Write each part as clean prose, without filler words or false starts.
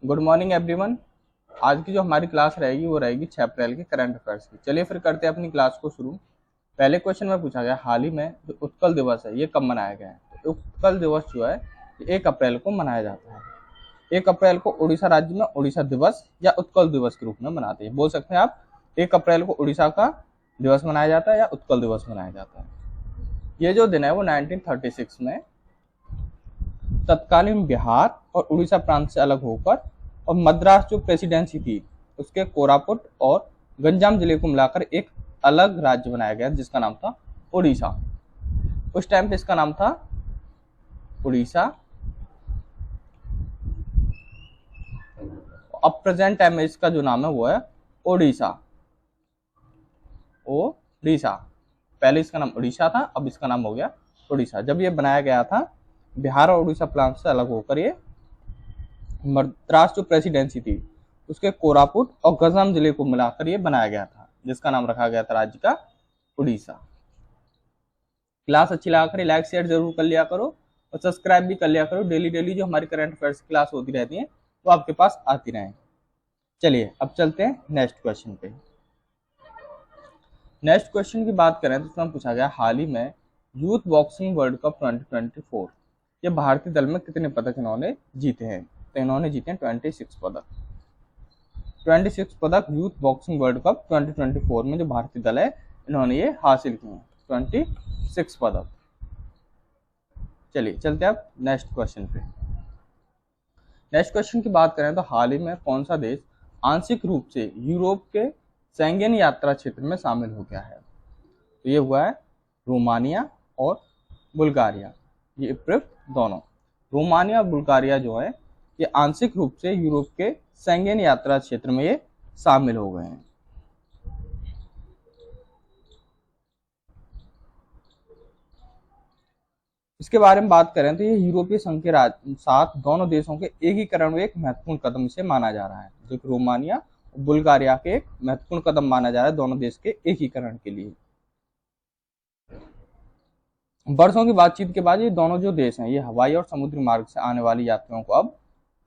Good morning everyone. आज की जो हमारी क्लास रहेगी वो रहेगी 6 अप्रैल के करंट अफेयर्स की। चलिए फिर करते हैं अपनी क्लास को शुरू। पहले क्वेश्चन में पूछा गया हाल ही में जो उत्कल दिवस है ये कब मनाया गया है। तो उत्कल दिवस जो है 1 अप्रैल को मनाया जाता है। 1 अप्रैल को उड़ीसा राज्य में उड़ीसा दिवस या उत्कल दिवस के रूप में मनाते हैं। बोल सकते हैं आप 1 अप्रैल को उड़ीसा का दिवस मनाया जाता है या उत्कल दिवस मनाया जाता है। ये जो दिन है वो 1936 में तत्कालीन बिहार और उड़ीसा प्रांत से अलग होकर और मद्रास जो प्रेसिडेंसी थी उसके कोरापुट और गंजाम जिले को मिलाकर एक अलग राज्य बनाया गया जिसका नाम था उड़ीसा। उस टाइम पे इसका नाम था उड़ीसा। अब प्रेजेंट टाइम में इसका जो नाम है वो है ओडिशा। ओडिशा, पहले इसका नाम उड़ीसा था, अब इसका नाम हो गया उड़ीसा। जब ये बनाया गया था बिहार और उड़ीसा प्रांत से अलग होकर ये मद्रास जो प्रेसिडेंसी थी उसके कोरापुट और गंजाम जिले को मिलाकर ये बनाया गया था जिसका नाम रखा गया था राज्य का उड़ीसा। क्लास अच्छी लगा कर लाइक शेयर जरूर कर लिया करो और सब्सक्राइब भी कर लिया करो। डेली जो हमारी करंट अफेयर्स की क्लास होती रहती है वो आपके पास आती रहे। चलिए अब चलते हैं नेक्स्ट क्वेश्चन पे। नेक्स्ट क्वेश्चन की बात करें तो इसमें पूछा गया हाल ही में यूथ बॉक्सिंग वर्ल्ड कप 2024 ये भारतीय दल में कितने पदक इन्होंने जीते हैं। तो इन्होंने जीते हैं 26 पदक। 26 पदक यूथ बॉक्सिंग वर्ल्ड कप 2024 में जो भारतीय दल है इन्होंने ये हासिल किए हैं 26 पदक। चलिए चलते हैं अब नेक्स्ट क्वेश्चन पे। नेक्स्ट क्वेश्चन की बात करें तो हाल ही में कौन सा देश आंशिक रूप से यूरोप के शेंगेन यात्रा क्षेत्र में शामिल हो गया है। तो ये हुआ है रोमानिया और बुल्गारिया। ये उपयुक्त दोनों रोमानिया और बुल्गारिया जो है ये आंशिक रूप से यूरोप के शेंगेन यात्रा क्षेत्र में ये शामिल हो गए हैं। इसके बारे में बात करें तो ये यूरोपीय संघ के साथ दोनों देशों के एकीकरण में एक महत्वपूर्ण कदम से माना जा रहा है। जो कि रोमानिया और बुल्गारिया के एक महत्वपूर्ण कदम माना जा रहा है दोनों देश के एकीकरण के लिए। वर्षों की बातचीत के बाद ये दोनों जो देश हैं ये हवाई और समुद्री मार्ग से आने वाली यात्रियों को अब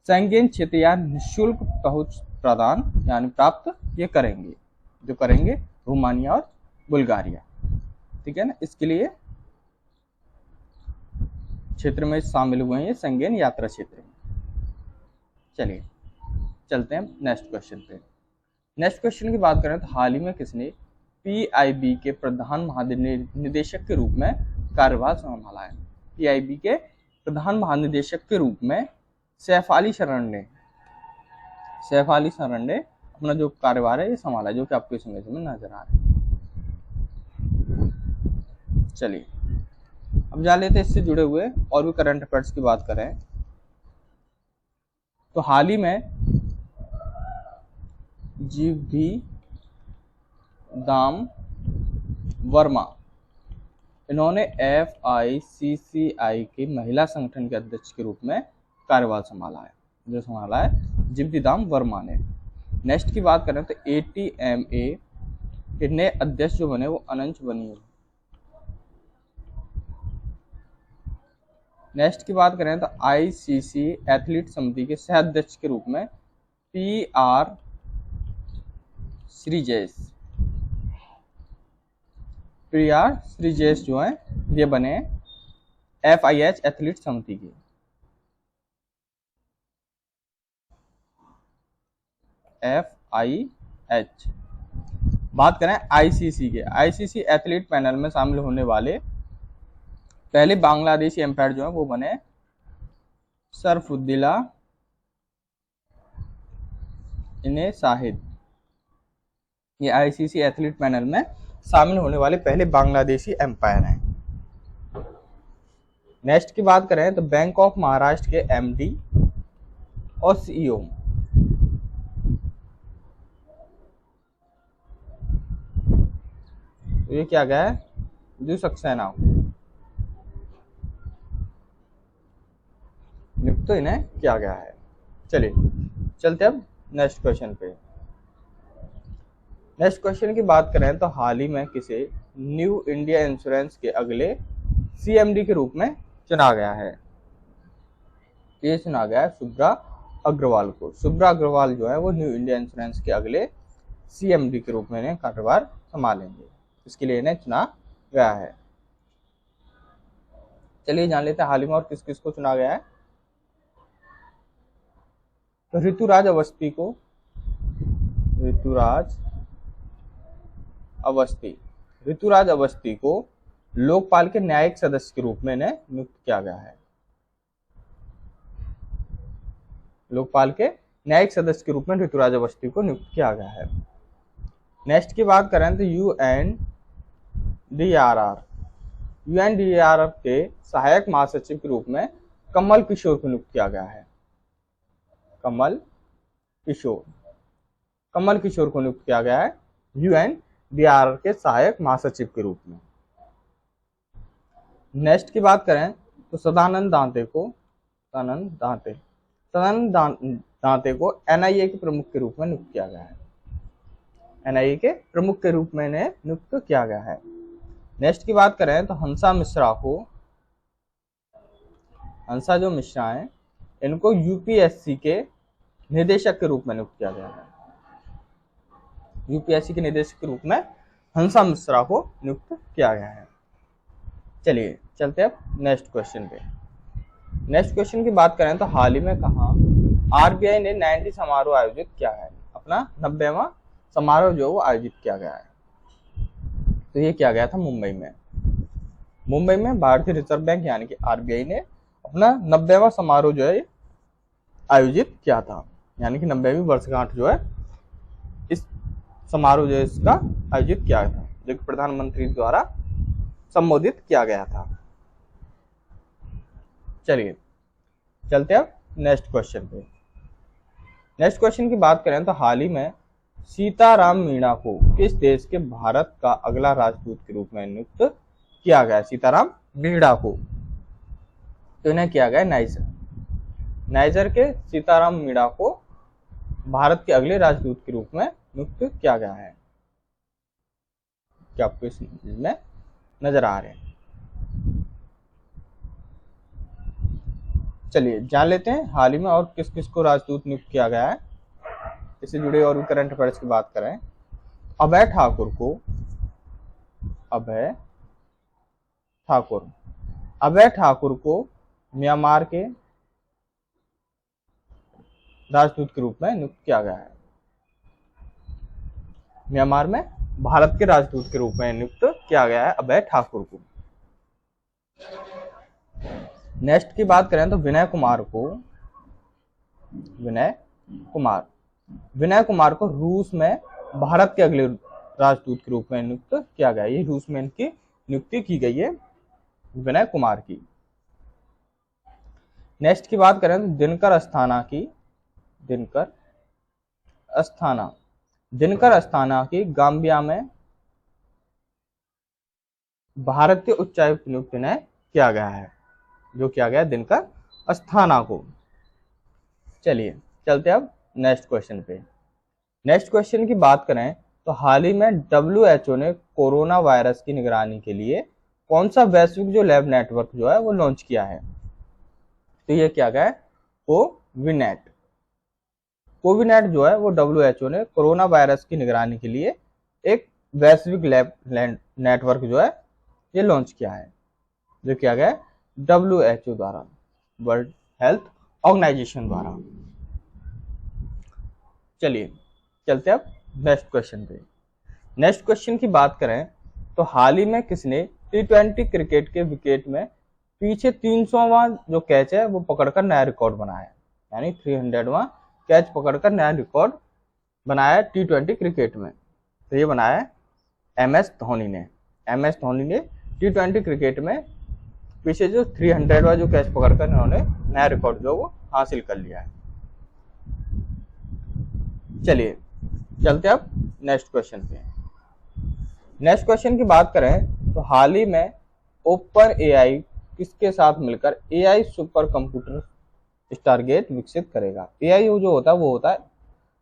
शेंगेन क्षेत्र या निःशुल्क पहुंच प्रदान यानी प्राप्त ये करेंगे। जो करेंगे रोमानिया और बुल्गारिया, ठीक है ना। इसके लिए क्षेत्र में शामिल हुए हैं ये शेंगेन यात्रा क्षेत्र में। चलिए चलते हैं नेक्स्ट क्वेश्चन पे। नेक्स्ट क्वेश्चन की बात करें तो हाल ही में किसने पीआईबी के प्रधान महानिदेशक के रूप में कार्यभार संभाला है। पीआईबी के प्रधान महानिदेशक के रूप में सैफ अली शरण ने अपना जो कार्यभार है ये संभाला, जो कि आपको इस इमेज में नजर आ रहा है। चलिए अब जान लेते हैं इससे जुड़े हुए और भी करंट अफेयर्स की बात करें तो हाल ही में जीवी दाम वर्मा इन्होंने FICCI के महिला संगठन के अध्यक्ष के रूप में कार्यभार संभाला है। जो संभाला है जीवदाम वर्मा ने। नेक्स्ट की बात करें तो ATMA के नए अध्यक्ष जो बने वो अनंत बनी। नेक्स्ट की बात करें तो ICC एथलीट समिति के सह अध्यक्ष के रूप में PR श्रीजेश जो है ये बने FIH एथलीट समिति के। FIH बात करें ICC के। ICC एथलीट पैनल में शामिल होने वाले पहले बांग्लादेशी एम्पायर जो है वो बने सरफुद्दीला इन्हें शाहिद। ये ICC एथलीट पैनल में शामिल होने वाले पहले बांग्लादेशी एम्पायर हैं। नेक्स्ट की बात करें तो बैंक ऑफ महाराष्ट्र के MD और CEO तो ये क्या गया है जो सक्सेना नियुक्त तो इन्हें किया गया है। चलिए चलते अब नेक्स्ट क्वेश्चन पे। नेक्स्ट क्वेश्चन की बात करें तो हाल ही में किसे न्यू इंडिया इंश्योरेंस के अगले CMD के रूप में चुना गया है। ये चुना गया है सुब्रा अग्रवाल को। शुभ्रा अग्रवाल जो है वो न्यू इंडिया इंश्योरेंस के अगले CMD के रूप में इन्हें कार्यभार संभालेंगे, इसके लिए इन्हें चुना गया है। चलिए जान लेते हैं हाल ही में और किस किस को चुना गया है। तो ऋतुराज अवस्थी को, ऋतुराज अवस्थी को लोकपाल के न्यायिक सदस्य के रूप में इन्हें नियुक्त किया गया है। लोकपाल के न्यायिक सदस्य के रूप में ऋतुराज अवस्थी को नियुक्त किया गया है। नेक्स्ट की बात करें तो UNDRR के सहायक महासचिव के रूप में कमल किशोर को नियुक्त किया गया है। कमल किशोर को नियुक्त किया गया है UNDRR के सहायक महासचिव के रूप में। नेक्स्ट की बात करें तो सदानंद दांते को NIA के प्रमुख के रूप में नियुक्त किया गया है। NIA के प्रमुख के रूप में इन्हें नियुक्त किया गया है। नेक्स्ट की बात करें तो हंसा जो मिश्रा है, इनको UPSC के निदेशक के रूप में नियुक्त किया गया है। UPSC के निदेशक के रूप में हंसा मिश्रा को नियुक्त किया गया है। चलिए चलते हैं अब नेक्स्ट क्वेश्चन पे। नेक्स्ट क्वेश्चन की बात करें तो हाल ही में कहाँ RBI ने 90 समारोह आयोजित किया है। अपना 90वां समारोह जो वो आयोजित किया गया है, तो ये किया गया था मुंबई में भारतीय रिजर्व बैंक यानी कि RBI ने अपना 90वां समारोह जो है आयोजित किया था, यानी कि 90वीं वर्षगांठ जो है इस समारोह जो है इसका आयोजित किया था, जो कि प्रधानमंत्री द्वारा संबोधित किया गया था। चलिए चलते अब नेक्स्ट क्वेश्चन पे। नेक्स्ट क्वेश्चन की बात करें तो हाल ही में सीताराम मीणा को किस देश के भारत का अगला राजदूत के रूप में नियुक्त किया गया? सीताराम मीणा को तो इन्हें किया गया नाइजर के सीताराम मीणा को भारत के अगले राजदूत के रूप में नियुक्त किया गया है। क्या आपको इसमें नजर आ रहे हैं? चलिए जान लेते हैं हाल ही में और किस किस को राजदूत नियुक्त किया गया है। इससे जुड़े और भी करंट अफेयर्स की बात करें, अभय ठाकुर को म्यांमार के राजदूत के रूप में नियुक्त किया गया है। म्यांमार में भारत के राजदूत के रूप में नियुक्त किया गया है अभय ठाकुर को। नेक्स्ट की बात करें तो विनय कुमार को रूस में भारत के अगले राजदूत के रूप में नियुक्त किया गया है। ये रूस में इनकी नियुक्ति की गई है विनय कुमार की। नेक्स्ट की बात करें तो दिनकर अस्थाना की गाम्बिया में भारतीय उच्चायुक्त नियुक्त इन्हें किया गया है, जो किया गया दिनकर अस्थाना को। चलिए चलते अब नेक्स्ट क्वेश्चन पे। नेक्स्ट क्वेश्चन की बात करें तो हाल ही में WHO ने कोरोना वायरस की निगरानी के लिए कौन सा वैश्विक जो लैब नेटवर्क जो है वो लॉन्च किया है? तो ये किया गया है कोविनेट जो है वो WHO ने कोरोना वायरस की निगरानी के लिए एक वैश्विक लैब नेटवर्क जो है ये लॉन्च किया है, जो किया गया है WHO द्वारा, वर्ल्ड हेल्थ ऑर्गेनाइजेशन द्वारा। चलिए चलते अब नेक्स्ट क्वेश्चन पे। नेक्स्ट क्वेश्चन की बात करें तो हाल ही में किसने T20 क्रिकेट के विकेट में पीछे 300वां जो कैच है वो पकड़कर नया रिकॉर्ड बनाया है, यानी 300वां कैच पकड़कर नया रिकॉर्ड बनाया है T20 क्रिकेट में। तो ये बनाया है MS धोनी ने T20 क्रिकेट में पीछे जो 300वां जो कैच पकड़कर इन्होंने नया रिकॉर्ड जो वो हासिल कर लिया है। चलिए चलते अब नेक्स्ट क्वेश्चन पे। नेक्स्ट क्वेश्चन की बात करें तो हाल ही में ओपन AI किसके साथ मिलकर AI सुपर कंप्यूटर स्टारगेट विकसित करेगा? AI जो होता है वो होता है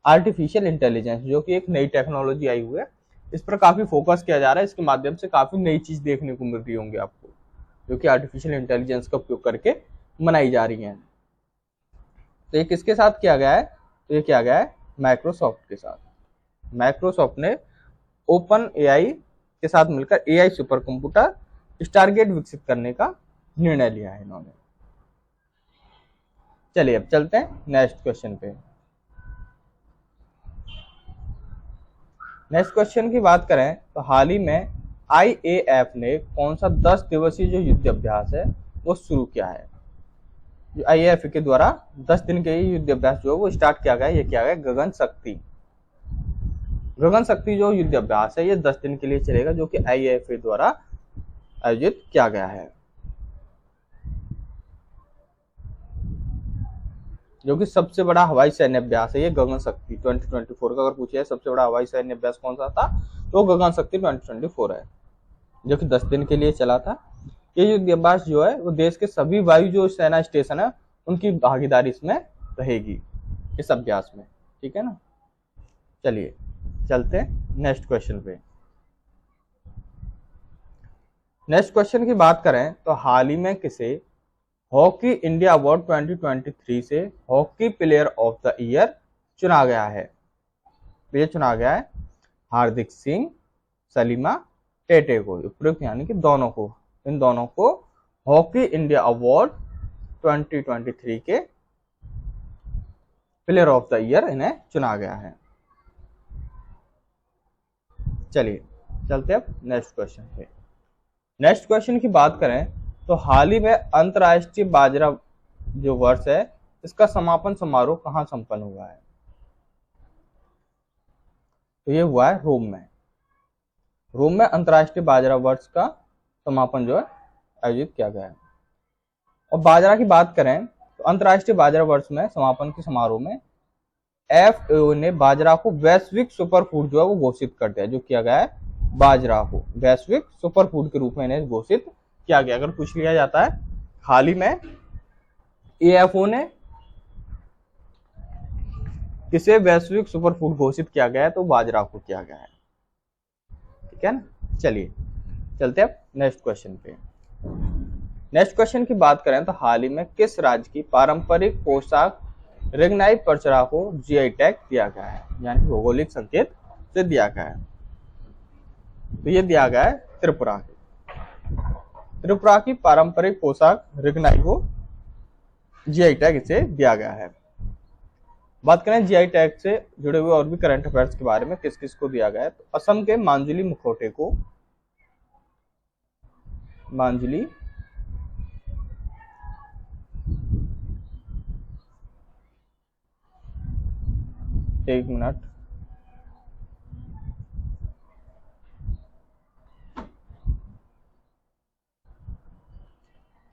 आर्टिफिशियल इंटेलिजेंस, जो कि एक नई टेक्नोलॉजी आई हुई है। इस पर काफी फोकस किया जा रहा है, इसके माध्यम से काफी नई चीज देखने को मिल रही होंगी आपको, जो कि आर्टिफिशियल इंटेलिजेंस का उपयोग करके बनाई जा रही है। तो ये किसके साथ किया गया है? तो ये किया गया है माइक्रोसॉफ्ट के साथ। माइक्रोसॉफ्ट ने ओपन एआई के साथ मिलकर एआई सुपर कंप्यूटर स्टारगेट विकसित करने का निर्णय लिया है इन्होंने। चलिए अब चलते हैं नेक्स्ट क्वेश्चन पे। नेक्स्ट क्वेश्चन की बात करें तो हाल ही में आईएएफ ने कौन सा 10 दिवसीय जो युद्ध अभ्यास है वो शुरू किया है? जो आईएएफ के द्वारा 10 दिन के युद्ध अभ्यास जो है वो स्टार्ट किया गया है, ये किया गया गगन शक्ति। गगन शक्ति जो युद्ध अभ्यास है ये 10 दिन के लिए चलेगा, जो कि आईएएफ के द्वारा आयोजित किया गया है, जो कि सबसे बड़ा हवाई सैन्य अभ्यास है ये गगन शक्ति 2024 का। अगर पूछे सबसे बड़ा हवाई सैन्य अभ्यास कौन सा था तो गगन शक्ति 2024 है, जो कि 10 दिन के लिए चला था। ये युद्ध अभ्यास जो है वो देश के सभी वायु जो सेना स्टेशन है उनकी भागीदारी इसमें रहेगी इस अभ्यास में, ठीक है ना। चलिए चलते हैं नेक्स्ट क्वेश्चन पे। नेक्स्ट क्वेश्चन की बात करें तो हाल ही में किसे हॉकी इंडिया अवार्ड 2023 से hockey player of the year चुना गया है? ये चुना गया है हार्दिक सिंह, सलीमा टेटे को, उपयुक्त यानी कि दोनों को, इन दोनों को हॉकी इंडिया अवार्ड 2023 के प्लेयर ऑफ द ईयर इन्हें चुना गया है। चलिए चलते अब नेक्स्ट क्वेश्चन पे। नेक्स्ट क्वेश्चन की बात करें तो हाल ही में अंतर्राष्ट्रीय बाजरा जो वर्ष है इसका समापन समारोह कहां संपन्न हुआ है? तो ये हुआ है रोम में। रोम में अंतर्राष्ट्रीय बाजरा वर्ष का समापन जो है आयोजित किया गया है। और बाजरा की बात करें तो अंतर्राष्ट्रीय बाजरा वर्ष में समापन के समारोह में FAO ने बाजरा को वैश्विक सुपरफूड जो है वो घोषित कर दिया, जो किया गया है बाजरा को वैश्विक सुपरफूड के रूप में इन्हें घोषित किया गया। अगर पूछ लिया जाता है हाल ही में AFO ने किसे वैश्विक सुपरफूड घोषित किया गया है तो बाजरा को किया गया है, ठीक है ना। चलिए चलते हैं नेक्स्ट क्वेश्चन पे। नेक्स्ट क्वेश्चन की बात करें तो हाल ही में किस राज्य की पारंपरिक पोशाक रेगनाई पर्चरा को जीआई टैग दिया गया है, यानी भौगोलिक संकेत से दिया गया है? तो ये दिया गया है त्रिपुरा के। त्रिपुरा की पारंपरिक पोशाक रेगनाई को जीआई टैग इसे दिया गया है। बात करें जीआई टैग से जुड़े हुए और भी करंट अफेयर्स के बारे में, किस किस को दिया गया है तो असम के मांजुली मुखौटे को, मांजुली एक मिनट,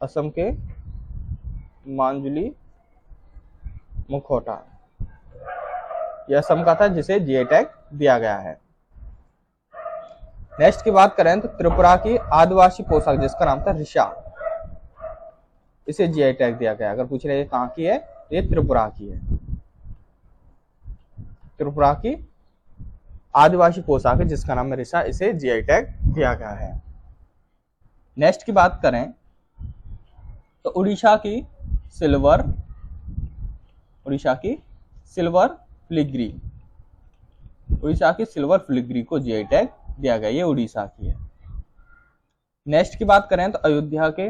असम के मांजुली मुखौटा यह असम का था जिसे जीआई टैग दिया गया है। नेक्स्ट की बात करें तो त्रिपुरा की आदिवासी पोशाक जिसका नाम था रिशा, इसे जीआई टैग दिया गया। अगर पूछ रहे हैं कहां की है तो ये त्रिपुरा की है। त्रिपुरा की आदिवासी पोशाक है जिसका नाम है रिशा, इसे जीआई टैग दिया गया है। नेक्स्ट की बात करें तो उड़ीसा की सिल्वर फिलिग्री, उड़ीसा की सिल्वर फिलिग्री को जीआई टैग दिया गया, ये उड़ीसा की है। नेक्स्ट की बात करें तो अयोध्या के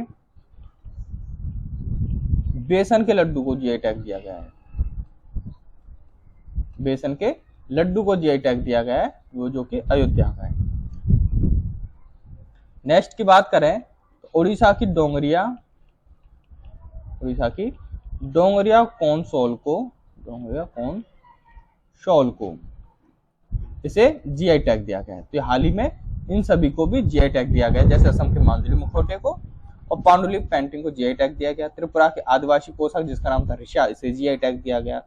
बेसन के लड्डू को जीआई टैग दिया गया है, बेसन के लड्डू को जीआई टैग दिया गया है, वो जो कि अयोध्या का है। नेक्स्ट की बात करें तो उड़ीसा की डोंगरिया कॉर्न शॉल को इसे जीआई टैग दिया गया है। तो हाल ही में इन सभी को भी जीआई टैग दिया गया, जैसे असम के मांजुली मुखौटे को और पांडुलिपि पेंटिंग को जीआई टैग दिया गया। त्रिपुरा के आदिवासी पोशाक जिसका नाम था रिशा, इसे जीआई टैग दिया गया।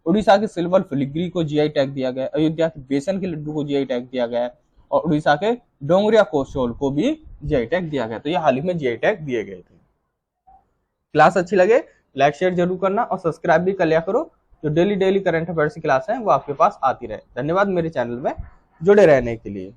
उड़ीसा की सिल्वर फिलिग्री को जीआई टैग दिया गया। अयोध्या के बेसन के लड्डू को जीआई टैग दिया गया और उड़ीसा के डोंगरिया कोशोल को भी जीआई टैग दिया गया। तो ये हाल ही में जीआई टैग दिए गए थे। क्लास अच्छी लगे लाइक शेयर जरूर करना और सब्सक्राइब भी कर लिया करो, जो डेली करंट अफेयर्स की क्लास है वो आपके पास आती रहे। धन्यवाद मेरे चैनल में जुड़े रहने के लिए।